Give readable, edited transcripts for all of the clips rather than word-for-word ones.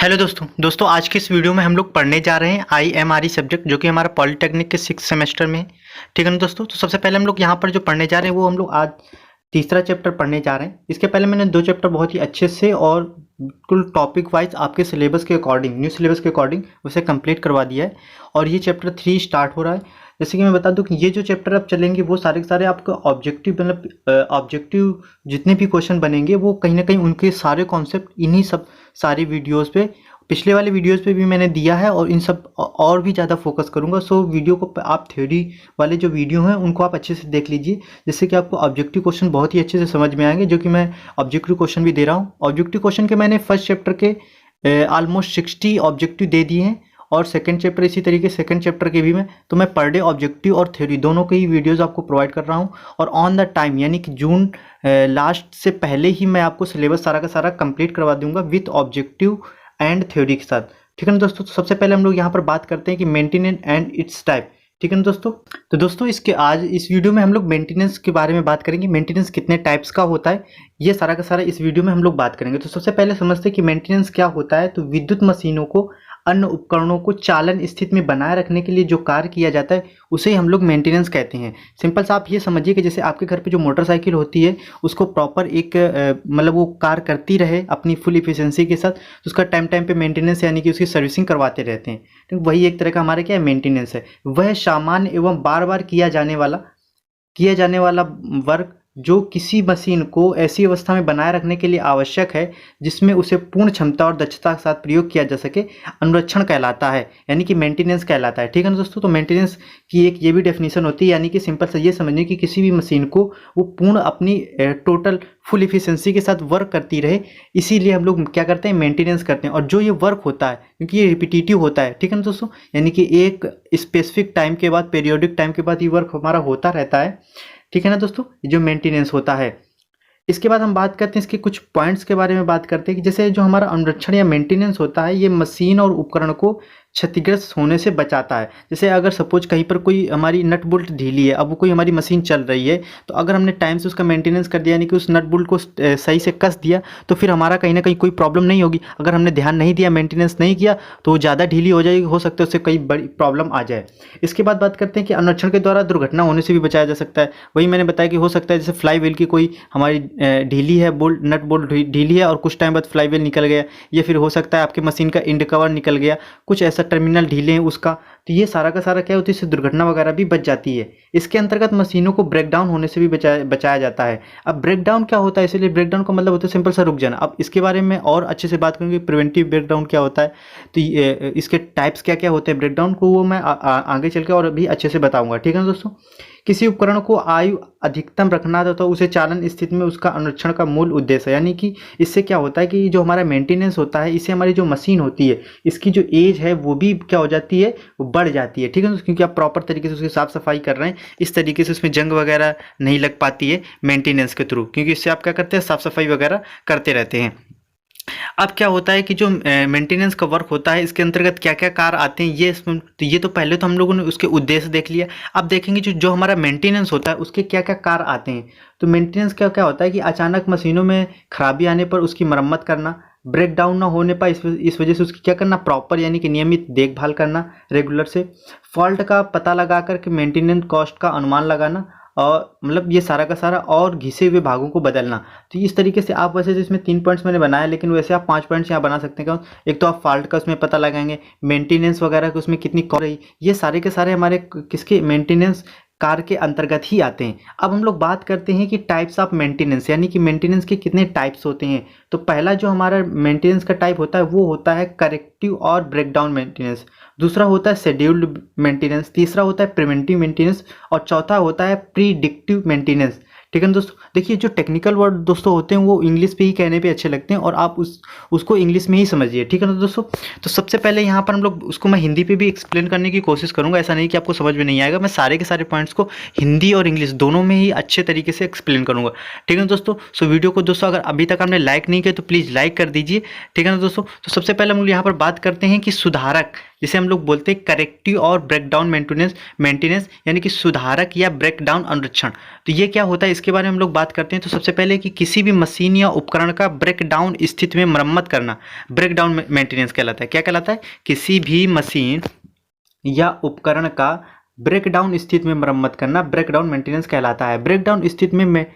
Hello दोस्तों आज के इस वीडियो में हम लोग पढ़ने जा रहे हैं IMRE सब्जेक्ट जो कि हमारा पॉलिटेक्निक के 6th सेमेस्टर में है। ठीक है ना दोस्तों। तो सबसे पहले हम लोग यहाँ पर जो पढ़ने जा रहे हैं वो हम लोग आज तीसरा चैप्टर पढ़ने जा रहे हैं। इसके पहले मैंने 2 चैप्टर बहुत ही अच्छे से और बिल्कुल टॉपिक वाइज आपके सिलेबस के अकॉर्डिंग, न्यू सिलेबस के अकॉर्डिंग उसे कंप्लीट करवा दिया है और ये चैप्टर 3 स्टार्ट हो रहा है। जैसे कि मैं बता दूं कि ये जो चैप्टर अब चलेंगे वो सारे के सारे आपका ऑब्जेक्टिव मतलब ऑब्जेक्टिव जितने भी क्वेश्चन बनेंगे वो कहीं ना कहीं उनके सारे कॉन्सेप्ट इन्हीं सब सारी वीडियोस पे, पिछले वाले वीडियोस पे भी मैंने दिया है और इन सब और भी ज़्यादा फोकस करूंगा। सो वीडियो को आप थ्योरी वाले जो वीडियो हैं उनको आप अच्छे से देख लीजिए, जिससे कि आपको ऑब्जेक्टिव क्वेश्चन बहुत ही अच्छे से समझ में आएंगे, जो कि मैं ऑब्जेक्टिव क्वेश्चन भी दे रहा हूँ। ऑब्जेक्टिव क्वेश्चन के मैंने फर्स्ट चैप्टर के ऑलमोस्ट 60 ऑब्जेक्टिव दे दिए हैं और सेकंड चैप्टर इसी तरीके सेकंड चैप्टर के भी मैं पर डे ऑब्जेक्टिव और थ्योरी दोनों के ही वीडियोस आपको प्रोवाइड कर रहा हूं और ऑन द टाइम यानी कि जून लास्ट से पहले ही मैं आपको सिलेबस सारा का सारा कंप्लीट करवा दूंगा विथ ऑब्जेक्टिव एंड थ्योरी के साथ। ठीक है ना दोस्तों। तो सबसे पहले हम लोग यहाँ पर बात करते हैं कि मेंटेनेंस एंड इट्स टाइप। ठीक है ना दोस्तों। तो दोस्तों इसके आज इस वीडियो में हम लोग मेंटेनेंस के बारे में बात करेंगे। मेंटेनेंस कितने टाइप्स का होता है ये सारा का सारा इस वीडियो में हम लोग बात करेंगे। तो सबसे पहले समझते हैं कि मेंटेनेंस क्या होता है। तो विद्युत मशीनों को, अन्य उपकरणों को चालन स्थिति में बनाए रखने के लिए जो कार्य किया जाता है उसे हम लोग मेंटेनेंस कहते हैं। सिंपल सा आप ये समझिए कि जैसे आपके घर पे जो मोटरसाइकिल होती है उसको प्रॉपर एक मतलब वो कार्य करती रहे अपनी फुल इफिशिएंसी के साथ, तो उसका टाइम टाइम पे मेंटेनेंस यानी कि उसकी सर्विसिंग करवाते रहते हैं। तो वही एक तरह का हमारे क्या है मेंटेनेंस है। वह सामान्य एवं बार बार किया जाने वाला वर्क जो किसी मशीन को ऐसी अवस्था में बनाए रखने के लिए आवश्यक है जिसमें उसे पूर्ण क्षमता और दक्षता के साथ प्रयोग किया जा सके, अनुरक्षण कहलाता है, यानी कि मेंटेनेंस कहलाता है। ठीक है ना दोस्तों। तो मेंटेनेंस की एक ये भी डेफिनेशन होती है, यानी कि सिंपल से ये समझिए कि किसी भी मशीन को वो पूर्ण अपनी टोटल फुल इफिशिएंसी के साथ वर्क करती रहे, इसीलिए हम लोग क्या करते हैं मेंटेनेंस करते हैं। और जो ये वर्क होता है क्योंकि ये रिपीटिटिव होता है, ठीक है ना दोस्तों, यानी कि एक स्पेसिफिक टाइम के बाद, पीरियोडिक टाइम के बाद ये वर्क हमारा होता रहता है। ठीक है ना दोस्तों, जो मेंटेनेंस होता है। इसके बाद हम बात करते हैं इसके कुछ पॉइंट्स के बारे में बात करते हैं कि जैसे जो हमारा अनुरक्षण या मेंटेनेंस होता है ये मशीन और उपकरण को क्षतिग्रस्त होने से बचाता है। जैसे अगर सपोज कहीं पर कोई हमारी नट बोल्ट ढीली है, अब वो कोई हमारी मशीन चल रही है, तो अगर हमने टाइम से उसका मेंटेनेंस कर दिया यानी कि उस नट बोल्ट को सही से कस दिया तो फिर हमारा कहीं ना कहीं कोई प्रॉब्लम नहीं होगी। अगर हमने ध्यान नहीं दिया, मेंटेनेंस नहीं किया तो वो ज़्यादा ढीली हो जाएगी, हो सकता है उससे कई बड़ी प्रॉब्लम आ जाए। इसके बाद बात करते हैं कि अनुरक्षण के द्वारा दुर्घटना होने से भी बचाया जा सकता है। वही मैंने बताया कि हो सकता है जैसे फ्लाई व्हील की कोई हमारी ढीली है, बोल्ट नट बोल्ट ढीली है और कुछ टाइम बाद फ्लाई व्हील निकल गया, या फिर हो सकता है आपके मशीन का इंड कवर निकल गया, कुछ ऐसा टर्मिनल ढीले उसका, तो ये सारा का सारा क्या होती है, इससे दुर्घटना वगैरह भी बच जाती है। इसके अंतर्गत मशीनों को ब्रेकडाउन होने से भी बचाया जाता है। अब ब्रेकडाउन क्या होता है, इसलिए ब्रेकडाउन का मतलब होता है सिंपल सा रुक जाना। अब इसके बारे में और अच्छे से बात करेंगे प्रिवेंटिव ब्रेकडाउन क्या होता है, तो इसके टाइप्स क्या क्या होते हैं ब्रेकडाउन को, वो मैं आगे चल के और भी अच्छे से बताऊंगा। ठीक है ना दोस्तों। किसी उपकरण को आयु अधिकतम रखना था तो उसे चालन स्थिति में उसका अनुरक्षण का मूल उद्देश्य है, यानी कि इससे क्या होता है कि जो हमारा मेंटेनेंस होता है इससे हमारी जो मशीन होती है इसकी जो एज है वो भी क्या हो जाती है, वो बढ़ जाती है। ठीक है, क्योंकि आप प्रॉपर तरीके से उसकी साफ सफाई कर रहे हैं, इस तरीके से उसमें जंग वगैरह नहीं लग पाती है मेंटेनेंस के थ्रू, क्योंकि इससे आप क्या करते हैं साफ सफाई वगैरह करते रहते हैं। अब क्या होता है कि जो मेंटेनेंस का वर्क होता है इसके अंतर्गत क्या क्या कार्य आते हैं, ये तो पहले तो हम लोगों ने उसके उद्देश्य देख लिया। अब देखेंगे जो हमारा मेंटेनेंस होता है उसके क्या क्या कार्य आते हैं। तो मेंटेनेंस क्या क्या होता है कि अचानक मशीनों में खराबी आने पर उसकी मरम्मत करना, ब्रेक डाउन ना होने पर इस वजह से उसकी क्या करना, प्रॉपर यानी कि नियमित देखभाल करना रेगुलर से, फॉल्ट का पता लगा कर के मेंटेनेंस कॉस्ट का अनुमान लगाना, और मतलब ये सारा का सारा, और घिसे हुए भागों को बदलना। तो इस तरीके से आप वैसे तो इसमें 3 पॉइंट्स मैंने बनाया, लेकिन वैसे आप 5 पॉइंट्स यहाँ बना सकते हैं। एक तो आप फॉल्ट का उसमें पता लगाएंगे, मेंटेनेंस वगैरह का उसमें कितनी कॉस्ट रही, ये सारे के सारे हमारे किसके मेंटेनेंस कार्य के अंतर्गत ही आते हैं। अब हम लोग बात करते हैं कि टाइप्स ऑफ मेंटेनेंस, यानी कि मेंटेनेंस के कितने टाइप्स होते हैं। तो पहला जो हमारा मेंटेनेंस का टाइप होता है वो होता है करेक्टिव और ब्रेकडाउन मेंटेनेंस, दूसरा होता है शेड्यूल्ड मेंटेनेंस, तीसरा होता है प्रिवेंटिव मेंटेनेंस, और चौथा होता है प्रीडिक्टिव मेंटेनेंस। ठीक है ना दोस्तों। देखिए जो टेक्निकल वर्ड दोस्तों होते हैं वो इंग्लिश पे ही कहने पे अच्छे लगते हैं और आप उसको इंग्लिश में ही समझिए। ठीक है ना दोस्तों। तो सबसे पहले यहाँ पर हम लोग उसको मैं हिंदी पे भी एक्सप्लेन करने की कोशिश करूँगा, ऐसा नहीं कि आपको समझ में नहीं आएगा। मैं सारे के सारे पॉइंट्स को हिंदी और इंग्लिश दोनों में ही अच्छे तरीके से एक्सप्लेन करूँगा। ठीक है ना दोस्तों। सो वीडियो को दोस्तों अगर अभी तक आपने लाइक नहीं किया तो प्लीज़ लाइक कर दीजिए। ठीक है ना दोस्तों। तो सबसे पहले हम लोग यहाँ पर बात करते हैं कि सुधारक जिसे हम लोग बोलते हैं करेक्टिव और ब्रेकडाउन मेंटेनेंस यानी कि सुधारक या ब्रेकडाउन अनुरक्षण। तो ये क्या होता है इसके बारे में हम लोग बात करते हैं। तो सबसे पहले कि किसी भी मशीन या उपकरण का ब्रेकडाउन स्थिति में मरम्मत करना ब्रेकडाउन मेंटेनेंस कहलाता है। क्या कहलाता है? किसी भी मशीन या उपकरण का ब्रेकडाउन स्थिति में मरम्मत करना ब्रेकडाउन मेंटेनेंस कहलाता है। ब्रेकडाउन स्थिति में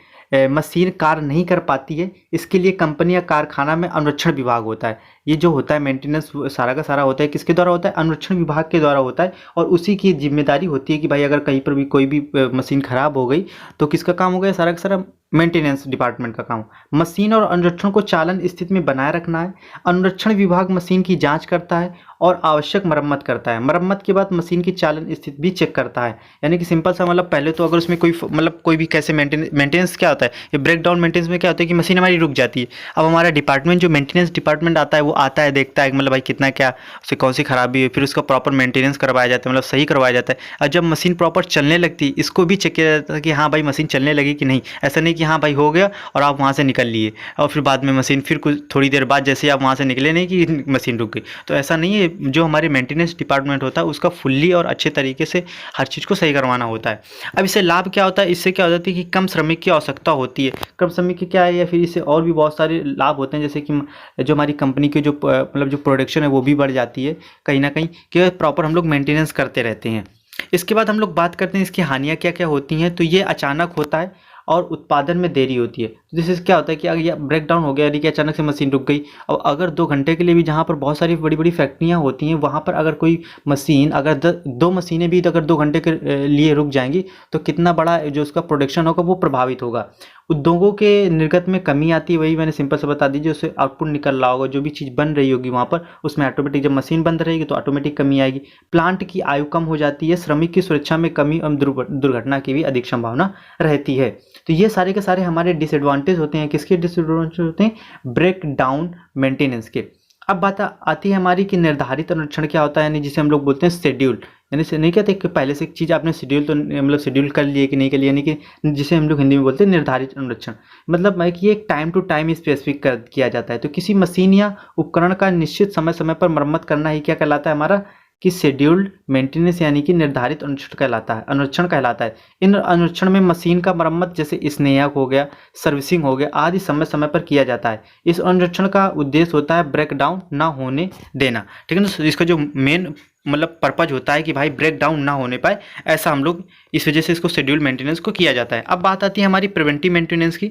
मशीन कार्य नहीं कर पाती है, इसके लिए कंपनी या कारखाना में अनुरक्षण विभाग होता है। ये जो होता है मेंटेनेंस सारा का सारा होता है किसके द्वारा होता है? अनुरक्षण विभाग के द्वारा होता है। और उसी की जिम्मेदारी होती है कि भाई अगर कहीं पर भी कोई भी मशीन खराब हो गई तो किसका काम हो गया? सारा का सारा मेंटेनेंस डिपार्टमेंट का काम। मशीन और अनुरक्षण को चालन स्थिति में बनाए रखना है। अनुरक्षण विभाग मशीन की जांच करता है और आवश्यक मरम्मत करता है। मरम्मत के बाद मशीन की चालन स्थिति भी चेक करता है। यानी कि सिंपल सा मतलब पहले तो अगर उसमें कोई भी कैसे मेंटेनेंस क्या होता है, ये ब्रेकडाउन मेंटेनेंस में क्या होता है कि मशीन हमारी रुक जाती है। अब हमारा डिपार्टमेंट जो मेंटेनेंस डिपार्टमेंट आता है वो आता है, देखता है मतलब भाई कितना क्या उससे कौन सी खराबी है, फिर उसका प्रॉपर मेंटेनेंस करवाया जाता है, मतलब सही करवाया जाता है। और जब मशीन प्रॉपर चलने लगती है इसको भी चेक किया जाता है कि हाँ भाई मशीन चलने लगी कि नहीं। ऐसा नहीं कि हाँ भाई हो गया और आप वहाँ से निकल लिए और फिर बाद में मशीन फिर कुछ थोड़ी देर बाद जैसे आप वहाँ से निकले नहीं कि मशीन रुक गई। तो ऐसा नहीं है, जो हमारे मेंटेनेंस डिपार्टमेंट होता है उसका फुल्ली और अच्छे तरीके से हर चीज़ को सही करवाना होता है। अब इससे लाभ क्या होता है? इससे क्या हो जाती है कि कम श्रमिक की आवश्यकता होती है। कम श्रमिक की क्या है, या फिर इससे और भी बहुत सारे लाभ होते हैं, जैसे कि जो हमारी कंपनी की जो मतलब जो प्रोडक्शन है वो भी बढ़ जाती है कहीं ना कहीं, कि प्रॉपर हम लोग मेंटेनेंस करते रहते हैं। इसके बाद हम लोग बात करते हैं इसकी हानियाँ क्या क्या होती हैं। तो ये अचानक होता है और उत्पादन में देरी होती है। तो जिससे क्या होता है कि अगर ये ब्रेक डाउन हो गया यानी कि अचानक से मशीन रुक गई। अब अगर 2 घंटे के लिए भी जहाँ पर बहुत सारी बड़ी बड़ी फैक्ट्रियाँ होती हैं वहाँ पर अगर कोई मशीन अगर 2 मशीनें भी अगर 2 घंटे के लिए रुक जाएंगी तो कितना बड़ा जो उसका प्रोडक्शन होगा वो प्रभावित होगा। उद्योगों के निर्गत में कमी आती है, वही मैंने सिंपल से बता दीजिए, उससे आउटपुट निकल रहा होगा, जो भी चीज़ बन रही होगी वहाँ पर उसमें ऑटोमेटिक जब मशीन बंद रहेगी तो ऑटोमेटिक कमी आएगी। प्लांट की आयु कम हो जाती है, श्रमिक की सुरक्षा में कमी और दुर्घटना की भी अधिक संभावना रहती है। तो ये सारे के सारे हमारे डिसएडवांटेज होते हैं। किसके डिसएडवांटेज होते हैं? ब्रेक डाउन मेंटेनेंस के। अब बात आती है हमारी कि निर्धारित अनुरक्षण क्या होता है, यानी जिसे हम लोग बोलते हैं शेड्यूल। यानी से नहीं कहते कि पहले से एक चीज़ आपने शेड्यूल तो मतलब शेड्यूल कर लिए कि नहीं कर लिया, यानी कि जिसे हम लोग हिंदी में बोलते हैं निर्धारित अनुरक्षण। मतलब है कि एक टाइम टू टाइम स्पेसिफिक किया जाता है। तो किसी मशीन या उपकरण का निश्चित समय समय पर मरम्मत करना ही क्या कहलाता है हमारा? कि शेड्यूल्ड मेंटेनेंस यानी कि निर्धारित अनुरक्षण कहलाता है। इन अनुरक्षण में मशीन का मरम्मत जैसे स्नेहक हो गया, सर्विसिंग हो गया आदि समय समय पर किया जाता है। इस अनुरक्षण का उद्देश्य होता है ब्रेक डाउन ना होने देना। ठीक है ना? तो इसका जो मेन मतलब पर्पज होता है कि भाई ब्रेक डाउन ना होने पाए, ऐसा हम लोग इस वजह से इसको शेड्यूल मेंटेनेंस को किया जाता है। अब बात आती है हमारी प्रिवेंटिव मेंटेनेंस की।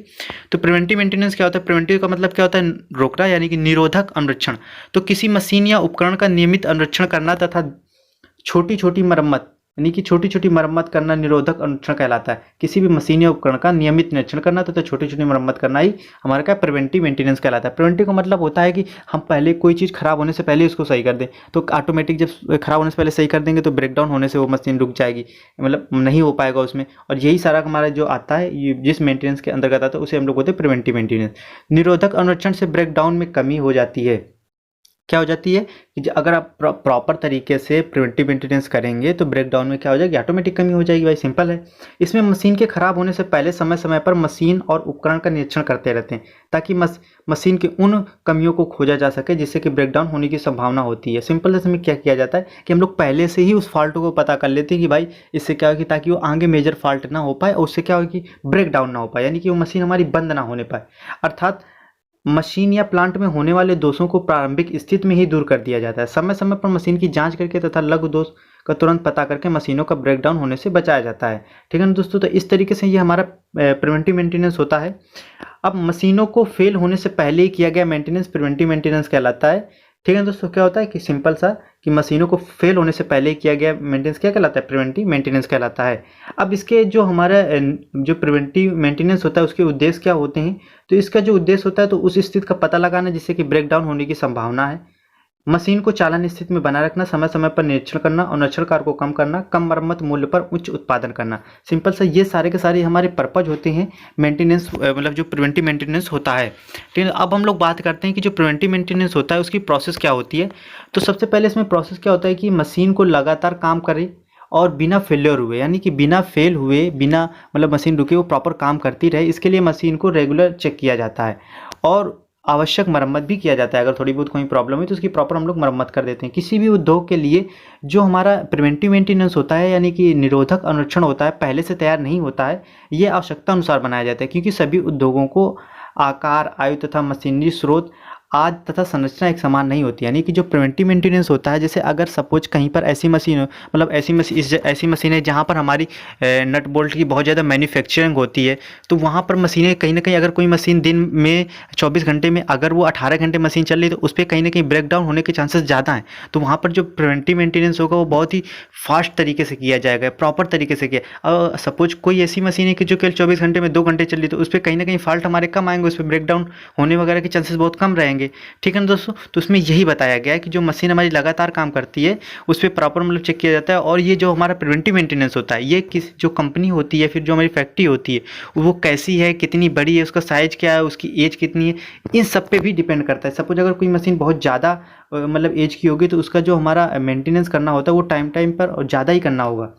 तो प्रिवेंटिव मेंटेनेंस क्या होता है? प्रिवेंटिव का मतलब क्या होता है? रोकना, यानी कि निरोधक अनुरक्षण। तो किसी मशीन या उपकरण का नियमित अनुरक्षण करना तथा छोटी छोटी मरम्मत यानी कि छोटी छोटी मरम्मत करना निरोधक अनुरक्षण कहलाता है। किसी भी मशीन या उपकरण का नियमित निरीक्षण करना तथा छोटी छोटी मरम्मत करना ही हमारा क्या प्रिवेंटिव मेंटेनेंस कहलाता है। प्रिवेंटिव का मतलब होता है कि हम पहले कोई चीज़ खराब होने से पहले उसको सही कर दें। तो ऑटोमेटिक जब खराब होने से पहले सही कर देंगे तो ब्रेकडाउन होने से वो मशीन रुक जाएगी, मतलब नहीं हो पाएगा उसमें। और यही सारा हमारा जो आता है ये जिस मेंटेनेंस के अंतर्गत आता है उसे हम लोग बोलते हैं प्रिवेंटिव मेंटेनेंस। निरोधक अनुरक्षण से ब्रेकडाउन में कमी हो जाती है। क्या हो जाती है कि अगर आप प्रॉपर तरीके से प्रिवेंटिव मेंटेनेंस करेंगे तो ब्रेकडाउन में क्या हो जाएगी? ऑटोमेटिक कमी हो जाएगी। भाई सिंपल है। इसमें मशीन के खराब होने से पहले समय समय पर मशीन और उपकरण का निरीक्षण करते रहते हैं ताकि मशीन की उन कमियों को खोजा जा सके जिससे कि ब्रेकडाउन होने की संभावना होती है। सिंपल इसमें क्या किया जाता है कि हम लोग पहले से ही उस फॉल्ट को पता कर लेते हैं कि भाई इससे क्या होगी, ताकि वो आगे मेजर फॉल्ट ना हो पाए और उससे क्या होगी? ब्रेकडाउन ना हो पाए, यानी कि वो मशीन हमारी बंद ना होने पाए। अर्थात मशीन या प्लांट में होने वाले दोषों को प्रारंभिक स्थिति में ही दूर कर दिया जाता है। समय समय पर मशीन की जांच करके तथा लघु दोष का तुरंत पता करके मशीनों का ब्रेकडाउन होने से बचाया जाता है। ठीक है ना दोस्तों? तो इस तरीके से ये हमारा प्रिवेंटिव मेंटेनेंस होता है। अब मशीनों को फेल होने से पहले ही किया गया मेंटेनेंस प्रिवेंटिव मेंटेनेंस कहलाता है। ठीक है दोस्तों? क्या होता है कि सिंपल सा कि मशीनों को फेल होने से पहले किया गया मेंटेनेंस क्या कहलाता है? प्रिवेंटिव मेंटेनेंस कहलाता है। अब इसके जो हमारा जो प्रिवेंटिव मेंटेनेंस होता है उसके उद्देश्य क्या होते हैं? तो इसका जो उद्देश्य होता है तो उस स्थिति का पता लगाना जिससे कि ब्रेकडाउन होने की संभावना है, मशीन को चालन स्थिति में बनाए रखना, समय समय पर निरीक्षण करना, अनक्षण कार्य को कम करना, कम मरम्मत मूल्य पर उच्च उत्पादन करना। सिंपल सा ये सारे के सारे हमारे पर्पज होते हैं मेंटेनेंस, मतलब जो प्रिवेंटिव मेंटेनेंस होता है। ठीक है? अब हम लोग बात करते हैं कि जो प्रिवेंटिव मेंटेनेंस होता है उसकी प्रोसेस क्या होती है। तो सबसे पहले इसमें प्रोसेस क्या होता है कि मशीन को लगातार काम करे और बिना फेलियर हुए, यानी कि बिना फेल हुए, बिना मतलब मशीन रुके वो प्रॉपर काम करती रहे, इसके लिए मशीन को रेगुलर चेक किया जाता है। और आवश्यक मरम्मत भी किया जाता है। अगर थोड़ी बहुत कोई प्रॉब्लम है तो उसकी प्रॉपर हम लोग मरम्मत कर देते हैं। किसी भी उद्योग के लिए जो हमारा प्रिवेंटिव मेंटेनेंस होता है यानी कि निरोधक अनुरक्षण होता है, पहले से तैयार नहीं होता है, ये आवश्यकता अनुसार बनाया जाता है, क्योंकि सभी उद्योगों को आकार, आयु तथा मशीनरी स्रोत, आदि तथा संरचना एक समान नहीं होती। यानी कि जो प्रिवेंटिव मेंटेनेंस होता है, जैसे अगर सपोज कहीं पर ऐसी मशीन हो, मतलब ऐसी मशीन है जहाँ पर हमारी नट बोल्ट की बहुत ज़्यादा मैन्युफैक्चरिंग होती है, तो वहाँ पर मशीनें कहीं ना कहीं, अगर कोई मशीन दिन में 24 घंटे में अगर वो 18 घंटे मशीन चल रही है तो उस पर कहीं ना कहीं ब्रेक डाउन होने के चांसेस ज़्यादा हैं। तो वहाँ पर जो प्रिवेंटिव मेंटेनेंस होगा वो बहुत ही फास्ट तरीके से किया जाएगा, प्रॉपर तरीके से किया। सपोज कोई ऐसी मशीन है कि जो केवल 24 घंटे में 2 घंटे चल रही है, तो उस पर कहीं ना कहीं फॉल्ट हमारे कम आएंगे, उस पर ब्रेक डाउन होने वगैरह के चांसेस बहुत कम रहेंगे। ठीक है ना दोस्तों। तो उसमें यही बताया गया है कि जो मशीन हमारी लगातार काम करती है उस पर प्रॉपर मतलब चेक किया जाता है। और ये जो हमारा प्रिवेंटिव मेंटेनेंस होता है, ये किस जो कंपनी होती है, फिर जो हमारी फैक्ट्री होती है, वो कैसी है, कितनी बड़ी है, उसका साइज क्या है, उसकी एज कितनी है, इन सब पे भी डिपेंड करता है। सपोज अगर कोई मशीन बहुत ज़्यादा मतलब एज की होगी तो उसका जो हमारा मेंटेनेंस करना होता है वो टाइम पर और ज़्यादा ही करना होगा।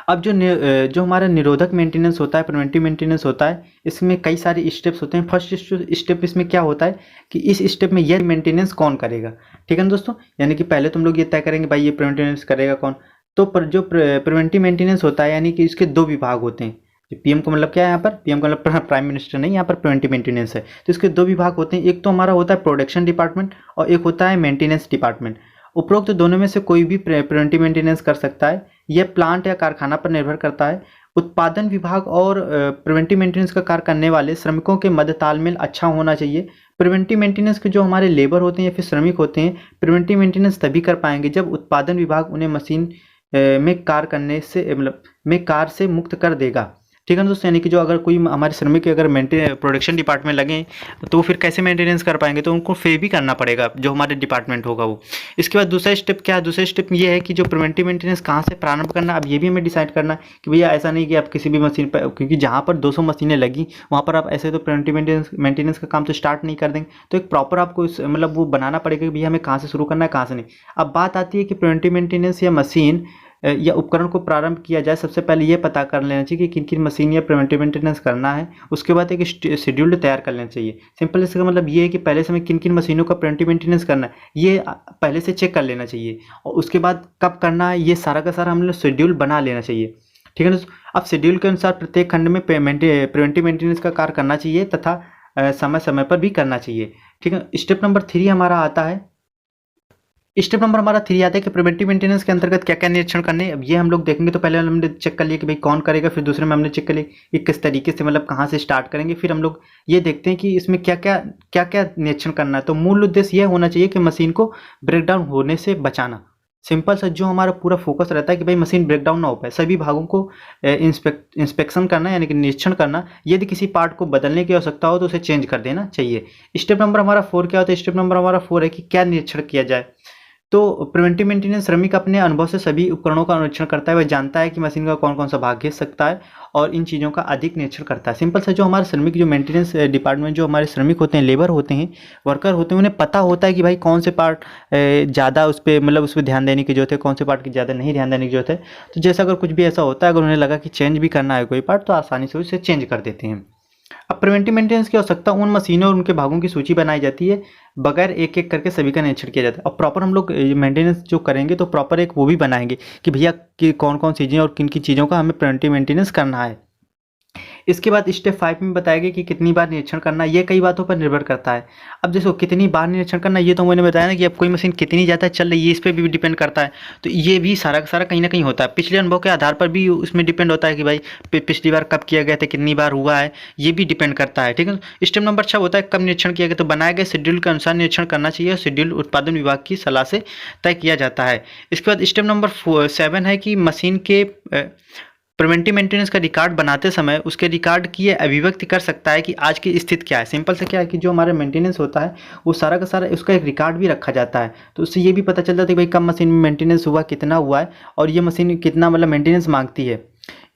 अब जो हमारा निरोधक मेंटेनेंस होता है, प्रिवेंटिव मेंटेनेंस होता है, इसमें कई सारे स्टेप्स होते हैं। फर्स्ट स्टेप इसमें क्या होता है कि इस स्टेप में यह मेंटेनेंस कौन करेगा। ठीक है ना दोस्तों। यानी कि पहले तुम लोग ये तय करेंगे भाई ये प्रिवेंटिव मेंटेनेंस करेगा कौन। तो जो प्रिवेंटिव मेंटेनेंस होता है, यानी कि इसके 2 विभाग होते हैं। पीएम का मतलब क्या है, यहाँ पर पीएम का मतलब प्राइम मिनिस्टर नहीं, यहाँ पर प्रिवेंटिव मेंटेनेंस है। तो इसके 2 विभाग होते हैं। एक तो हमारा होता है प्रोडक्शन डिपार्टमेंट और एक होता है मेंटेनेंस डिपार्टमेंट। उपरोक्त दोनों में से कोई भी प्रिवेंटिव मेंटेनेंस कर सकता है। यह प्लांट या कारखाना पर निर्भर करता है। उत्पादन विभाग और प्रिवेंटिव मेंटेनेंस का कार्य करने वाले श्रमिकों के मध्य तालमेल अच्छा होना चाहिए। प्रिवेंटिव मेंटेनेंस के जो हमारे लेबर होते हैं या फिर श्रमिक होते हैं, प्रिवेंटिव मेंटेनेंस तभी कर पाएंगे जब उत्पादन विभाग उन्हें मशीन में कार्य करने से मतलब में कार्य से मुक्त कर देगा। ठीक है ना दोस्तों। यानी कि जो अगर कोई हमारे श्रमिक अगर प्रोडक्शन डिपार्टमेंट लगे तो फिर कैसे मेंटेनेंस कर पाएंगे, तो उनको पे भी करना पड़ेगा जो हमारे डिपार्टमेंट होगा वो। इसके बाद दूसरा स्टेप क्या है, दूसरा स्टेप ये है कि जो प्रिवेंटिव मेंटेनेंस कहाँ से प्रारंभ करना, अब ये भी हमें डिसाइड करना है कि भैया ऐसा नहीं कि आप किसी भी मशीन पर, क्योंकि जहाँ पर 200 मशीनें लगी वहाँ पर आप ऐसे तो प्रिवेंटिव मेंटेनेंस का काम तो स्टार्ट नहीं कर देंगे। तो एक प्रॉपर आपको मतलब वो बनाना पड़ेगा कि भैया हमें कहाँ से शुरू करना है, कहाँ से नहीं। अब बात आती है कि प्रिवेंटिव मेंटेनेंस या मशीन या उपकरण को प्रारंभ किया जाए, सबसे पहले ये पता कर लेना चाहिए कि किन किन मशीन या प्रिवेंटिव मेंटेनेंस करना है। उसके बाद एक शेड्यूल तैयार कर लेना चाहिए। सिंपल इसका मतलब ये है कि पहले से हमें किन किन मशीनों का प्रिवेंटिव मेंटेनेंस करना है ये पहले से चेक कर लेना चाहिए, और उसके बाद कब करना है ये सारा का सारा हमने शेड्यूल बना लेना चाहिए। ठीक है ना। अब शेड्यूल के अनुसार प्रत्येक खंड में प्रिवेंटिव मेंटेनेंस का कार्य करना चाहिए तथा समय समय पर भी करना चाहिए। ठीक है। स्टेप नंबर 3 हमारा आता है। स्टेप नंबर हमारा 3 आता है कि प्रिवेंटिव मेंटेनेंस के अंतर्गत क्या क्या निरीक्षण करने। अब ये हम लोग देखेंगे। तो पहले हमने चेक कर लिया कि भाई कौन करेगा, फिर दूसरे में हमने चेक कर लिया कि किस तरीके से मतलब कहाँ से स्टार्ट करेंगे। फिर हम लोग ये देखते हैं कि इसमें क्या क्या निरीक्षण करना है। तो मूल उद्देश्य यह होना चाहिए कि मशीन को ब्रेकडाउन होने से बचाना। सिंपल सा जो हमारा पूरा फोकस रहता है कि भाई मशीन ब्रेकडाउन ना हो पाए, सभी भागों को इंस्पेक्शन करना यानी कि निरीक्षण करना। यदि किसी पार्ट को बदलने की आवश्यकता हो तो उसे चेंज कर देना चाहिए। स्टेप नंबर हमारा 4 क्या होता है। स्टेप नंबर हमारा 4 है कि क्या निरीक्षण किया जाए। तो प्रिवेंटिव मेंटेनेंस श्रमिक अपने अनुभव से सभी उपकरणों का निरीक्षण करता है। वह जानता है कि मशीन का कौन कौन सा भाग घिस सकता है और इन चीज़ों का अधिक निरीक्षण करता है। सिंपल सा जो हमारे श्रमिक जो मेंटेनेंस डिपार्टमेंट जो हमारे श्रमिक होते हैं, लेबर होते हैं, वर्कर होते हैं, उन्हें पता होता है कि भाई कौन से पार्ट ज़्यादा उस पर मतलब उस पर ध्यान देने की जरूरत है, कौन से पार्ट की ज़्यादा नहीं ध्यान देने की जरूरत है। तो जैसा अगर कुछ भी ऐसा होता है, अगर उन्हें लगा कि चेंज भी करना है कोई पार्ट, तो आसानी से उसे चेंज कर देते हैं। अब प्रिवेंटिव मेंटेनेंस की आवश्यकता उन मशीनों और उनके भागों की सूची बनाई जाती है, बगैर एक एक करके सभी का निरीक्षण किया जाता है। और प्रॉपर हम लोग मेंटेनेंस जो करेंगे तो प्रॉपर एक वो भी बनाएंगे कि भैया कि कौन कौन चीज़ें और किन किन चीज़ों का हमें प्रिवेंटिव मेंटेनेंस करना है। इसके बाद स्टेप 5 में बताया गया कि कितनी बार निरीक्षण करना, ये कई बातों पर निर्भर करता है। अब देखो कितनी बार निरीक्षण करना, ये तो मैंने बताया ना कि अब कोई मशीन कितनी ज़्यादा चल रही है इस पर भी डिपेंड करता है। तो ये भी सारा का सारा कहीं ना कहीं होता है। पिछले अनुभव के आधार पर भी उसमें डिपेंड होता है कि भाई पिछली बार कब किया गया था, कितनी बार हुआ है, ये भी डिपेंड करता है। ठीक है। स्टेप नंबर 6 होता है कब निरीक्षण किया गया। तो बनाए गए शेड्यूल के अनुसार निरीक्षण करना चाहिए। शेड्यूल उत्पादन विभाग की सलाह से तय किया जाता है। इसके बाद स्टेप नंबर 7 है कि मशीन के प्रिवेंटिव मेंटेनेंस का रिकॉर्ड बनाते समय उसके रिकॉर्ड की ये अभिव्यक्ति कर सकता है कि आज की स्थिति क्या है। सिंपल से क्या है कि जो हमारा मेंटेनेंस होता है वो सारा का सारा उसका एक रिकॉर्ड भी रखा जाता है। तो उससे ये भी पता चल जाता है कि भाई कब मशीन में मेंटेनेंस हुआ, कितना हुआ है और ये मशीन कितना मतलब मेंटेनेंस मांगती है।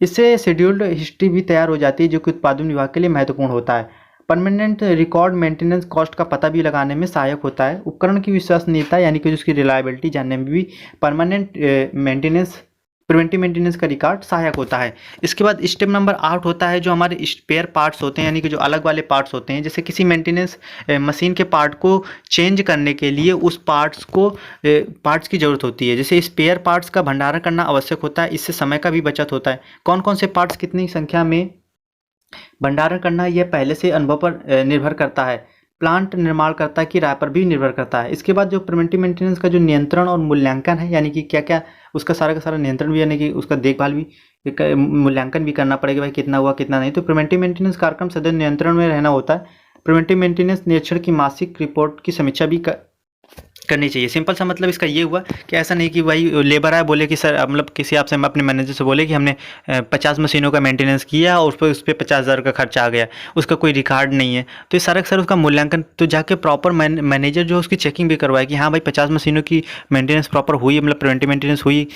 इससे शेड्यूल्ड हिस्ट्री भी तैयार हो जाती है जो कि उत्पादन विभाग के लिए महत्वपूर्ण होता है। परमानेंट रिकॉर्ड मेंटेनेंस कॉस्ट का पता भी लगाने में सहायक होता है। उपकरण की विश्वसनीयता यानी कि उसकी रिलायबिलिटी जानने में भी परमानेंट मेंटेनेंस प्रिवेंटिव मेंटेनेंस का रिकॉर्ड सहायक होता है। इसके बाद स्टेप नंबर 8 होता है जो हमारे स्पेयर पार्ट्स होते हैं, यानी कि जो अलग वाले पार्ट्स होते हैं। जैसे किसी मेंटेनेंस मशीन के पार्ट को चेंज करने के लिए उस पार्ट्स की ज़रूरत होती है। जैसे स्पेयर पार्ट्स का भंडारण करना आवश्यक होता है, इससे समय का भी बचत होता है। कौन कौन से पार्ट्स कितनी संख्या में भंडारण करना, यह पहले से अनुभव पर निर्भर करता है। प्लांट निर्माणकर्ता की राय पर भी निर्भर करता है। इसके बाद जो प्रिवेंटिव मेंटेनेंस का जो नियंत्रण और मूल्यांकन है, यानी कि क्या क्या उसका सारा का सारा नियंत्रण भी, यानी कि उसका देखभाल भी, मूल्यांकन भी करना पड़ेगा, भाई कितना हुआ कितना नहीं। तो प्रिवेंटिव मेंटेनेंस कार्यक्रम सदैव नियंत्रण में रहना होता है। प्रिवेंटिव मेंटेनेंस निरीक्षण की मासिक रिपोर्ट की समीक्षा भी करनी चाहिए। सिंपल सा मतलब इसका ये हुआ कि ऐसा नहीं कि भाई लेबर आए बोले कि सर, मतलब किसी आपसे अपने मैनेजर से बोले कि हमने 50 मशीनों का मेंटेनेंस किया और उस पर 50,000 का खर्चा आ गया, उसका कोई रिकॉर्ड नहीं है। तो ये सारा सर उसका मूल्यांकन तो जाके प्रॉपर मैनेजर जो उसकी चेकिंग भी करवाए कि हाँ भाई 50 मशीनों की मेंटेनेंस प्रॉपर हुई है, मतलब प्रिवेंटिव मेंटेनेंस हुई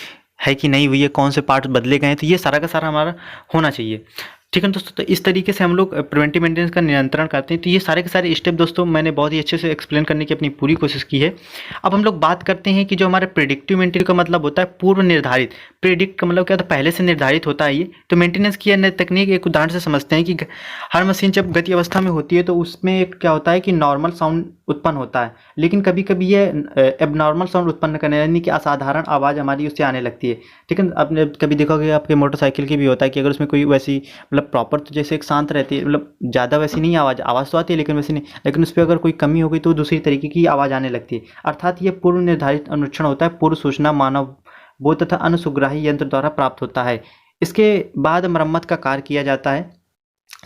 है कि नहीं हुई है, कौन से पार्ट्स बदले गए हैं। तो ये सारा का सारा हमारा होना चाहिए। ठीक है दोस्तों, तो इस तरीके से हम लोग प्रिवेंटिव मेंटेनेंस का नियंत्रण करते हैं। तो ये सारे के सारे स्टेप दोस्तों मैंने बहुत ही अच्छे से एक्सप्लेन करने की अपनी पूरी कोशिश की है। अब हम लोग बात करते हैं कि जो हमारे प्रेडिक्टिव मेंटेनेंस का मतलब होता है पूर्व निर्धारित। प्रेडिक्ट का मतलब क्या होता है, पहले से निर्धारित होता है ये। तो मेंटेनेंस की अन्य तकनीक एक उदाहरण से समझते हैं कि हर मशीन जब गति अवस्था में होती है तो उसमें एक क्या होता है कि नॉर्मल साउंड उत्पन्न होता है, लेकिन कभी कभी ये एबनॉर्मल साउंड उत्पन्न करने, यानी कि असाधारण आवाज़ हमारी उससे आने लगती है। ठीक है, आपने कभी देखा होगा आपके मोटरसाइकिल की भी होता है कि अगर उसमें कोई वैसी मतलब प्रॉपर तो जैसे एक शांत रहती है, मतलब ज़्यादा वैसी नहीं आवाज़ तो आती है लेकिन वैसी नहीं, लेकिन उस पर अगर कोई कमी हो गई तो दूसरी तरीके की आवाज़ आने लगती है। अर्थात ये पूर्व निर्धारित अनुरक्षण होता है। पूर्व सूचना मानव बोध तथा अनुसुग्राही यंत्र द्वारा प्राप्त होता है। इसके बाद मरम्मत का कार्य किया जाता है।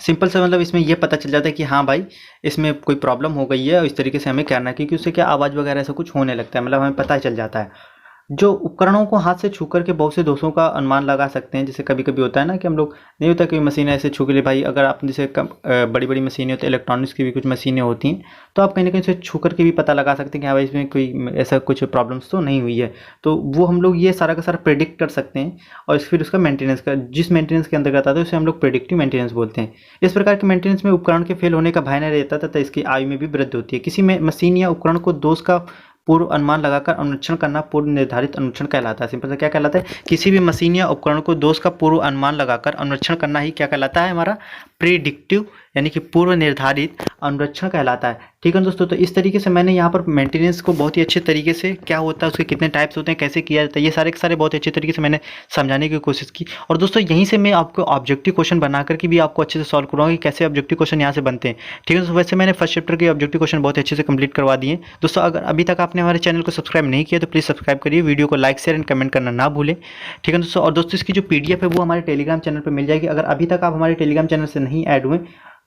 सिंपल सा मतलब इसमें यह पता चल जाता है कि हाँ भाई इसमें कोई प्रॉब्लम हो गई है और इस तरीके से हमें करना है, क्योंकि उससे क्या आवाज़ वगैरह ऐसा कुछ होने लगता है, मतलब हमें पता चल जाता है। जो उपकरणों को हाथ से छू करके बहुत से दोषों का अनुमान लगा सकते हैं। जैसे कभी कभी होता है ना कि हम लोग नहीं होता कि मशीन ऐसे छू के लिए, भाई अगर आप जैसे बड़ी बड़ी मशीनें होती है, इलेक्ट्रॉनिक्स की भी कुछ मशीनें होती हैं, तो आप कहीं ना कहीं से छू करके भी पता लगा सकते हैं कि हाँ भाई इसमें कोई ऐसा कुछ प्रॉब्लम्स तो नहीं हुई है। तो वो हम लोग ये सारा का सारा प्रेडिक्ट कर सकते हैं और फिर उसका मेंटेनेंस का, जिस मेंटेनेंस के अंतर्गत आता है उसे हम लोग प्रेडिक्टिव मेंटेनेंस बोलते हैं। इस प्रकार के मेंटेनेंस में उपकरण के फेल होने का भय नहीं रहता तथा इसकी आयु में भी वृद्धि होती है। किसी मशीन या उपकरण को दोष का पूर्व अनुमान लगाकर अनुरक्षण करना पूर्व निर्धारित अनुरक्षण कहलाता है। सिंपल से क्या कहलाता है, किसी भी मशीन या उपकरण को दोष का पूर्व अनुमान लगाकर अनुरक्षण करना ही क्या कहलाता है, हमारा प्रेडिक्टिव यानी कि पूर्व निर्धारित अनुरक्षण कहलाता है। ठीक है दोस्तों, तो इस तरीके से मैंने यहाँ पर मेंटेनेंस को बहुत ही अच्छे तरीके से क्या होता है, उसके कितने टाइप्स होते हैं, कैसे किया जाता है, ये सारे के सारे बहुत अच्छे तरीके से मैंने समझाने की कोशिश की। और दोस्तों यहीं से मैं आपको ऑब्जेक्टिव क्वेश्चन बना करके भी आपको अच्छे से सॉल्व करूँगा कि कैसे ऑब्जेक्टिव क्वेश्चन यहाँ से बनते हैं। ठीक है दोस्तों, वैसे मैंने फर्स्ट चैप्टर के ऑब्जेक्टिव क्वेश्चन बहुत अच्छे से कंप्लीट करवा दिए। दोस्तों अगर अभी तक आपने हमारे चैनल को सब्सक्राइब नहीं किया तो प्लीज़ सब्सक्राइब करिए, वीडियो को लाइक शेयर एंड कमेंट करना ना भूलें। ठीक है दोस्तों, और दोस्तों इसकी जो PDF है वो हमारे टेलीग्राम चैनल पर मिल जाएगी। अगर अभी तक आप हमारे टेलीग्राम चैनल से नहीं ऐड हुए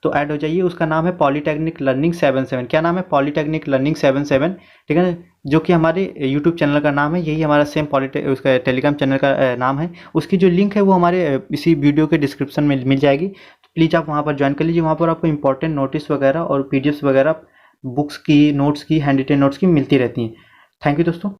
तो ऐड हो जाइए। उसका नाम है पॉलीटेक्निक लर्निंग 77। क्या नाम है, पॉलीटेक्निक लर्निंग 77। ठीक है, जो कि हमारे यूट्यूब चैनल का नाम है, यही हमारा सेम उसका टेलीग्राम चैनल का नाम है। उसकी जो लिंक है वो हमारे इसी वीडियो के डिस्क्रिप्शन में मिल जाएगी, तो प्लीज़ आप वहाँ पर ज्वाइन कर लीजिए। वहाँ पर आपको इंपॉर्टेंट नोटिस वगैरह और PDFs वगैरह, बुक्स की, नोट्स की, हैंड रिटेन नोट्स की मिलती रहती हैं। थैंक यू दोस्तों।